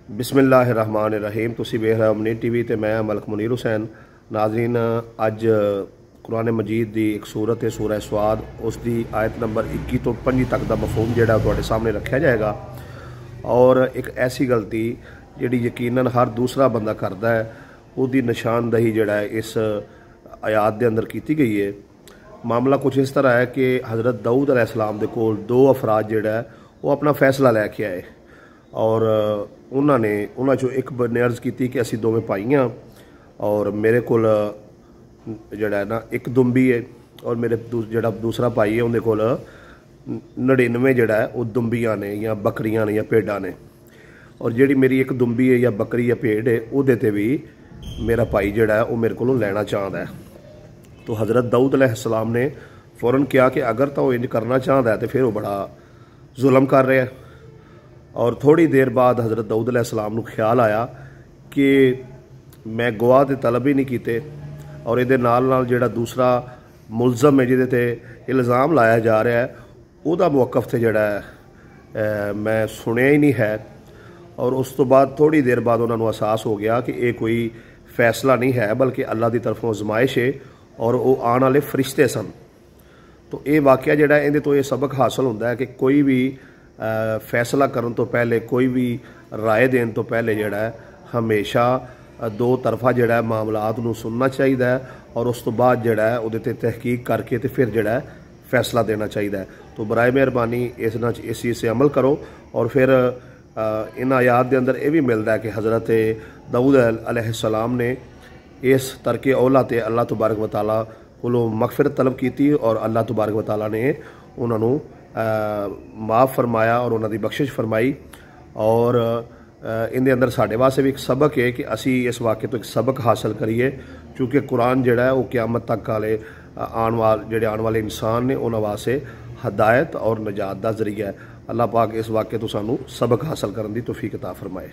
बिस्मिल्लाहिर्रहमानिर्रहीम। तुसी वेख रहे हो अमनी टीवी ते मैं मलक मुनीर हुसैन। नाजरीन, अज कुरान मजीद की एक सूरत है सूरह स्वाद, उसकी आयत नंबर 21 तो 25 तक का मफहूम जोड़ा तुहाडे सामने रखा जाएगा। और एक ऐसी गलती जी यकीनन हर दूसरा बंदा करता है, उसकी निशानदही जोड़ा है इस आयात के अंदर की गई है। मामला कुछ इस तरह है कि हज़रत दाऊद अलैहिस्सलाम दे कोल दो अफराद जोड़ा है वो अपना फैसला लैके आए और उन्होंने चो एक ने अर्ज़ की कि असी दोवें भाई हाँ और मेरे को जड़ा है ना एक दुम्बी है और मेरे जड़ा दूसरा भाई है उन्हें कोल 99 जड़ा है वो दुम्बियाँ ने या बकरियाँ ने या भेडां ने, और जी मेरी एक दुम्बी है या बकरी या भेड़ है वो भी मेरा भाई जड़ा है वो मेरे को लेना चाहता है। तो हज़रत दाऊद अलैहिस्सलाम ने फ़ौरन किया कि अगर तो इंज करना चाहता है तो फिर वो बड़ा जुल्म कर रहा है। और थोड़ी देर बाद हज़रत दाऊद अलैहिस्सलाम को ख्याल आया कि मैं गवाह के तलब ही नहीं किए और ये नाल जिहड़ा दूसरा मुलजम है जिहदे ते इल्ज़ाम लाया जा रहा है उसका मौकफ तो जिहड़ा है मैं सुनिया ही नहीं है। और उस तो बाद थोड़ी देर बाद उन्होंने एहसास हो गया कि ये कोई फैसला नहीं है बल्कि अल्लाह की तरफों आजमाइश है और वो आने वाले फरिश्ते सन। तो ये वाक़या जिहड़ा इहदे तो ये सबक हासिल होता है कि कोई भी फैसला करने तो पहले, कोई भी राय देने तो पहले जिहड़ा है हमेशा दो तरफा जिहड़ा है मामलात नूं सुनना चाहिए और उस तो बाद जिहड़ा है उहदे ते तहकीक करके तो फिर जिहड़ा है फैसला देना चाहिए। तो बराए मेहरबानी इस चीज़ से अमल करो। और फिर इन आयात के अंदर यह भी मिलता है कि हज़रत दाऊद अलैहिस्सलाम ने इस तरके औला ते अल्लाह तबारक व तआला कोलों मगफिरत तलब की और अल्लाह तबारक व तआला ने उन्होंने माफ़ फरमाया और उन्होंने बख्शिश फरमाई। और इनके अंदर साढ़े वास्ते भी एक सबक है कि असी इस वाक़े तो एक सबक हासिल करिए, क्योंकि कुरान जिहड़ा है वो क़यामत तक वाले आने वाले इंसान ने उन्होंने वास्ते हदायत और नजात का जरिया है। अल्लाह पाक इस वाक़े तो सानू सबक हासिल करने की तौफीक अता फरमाए।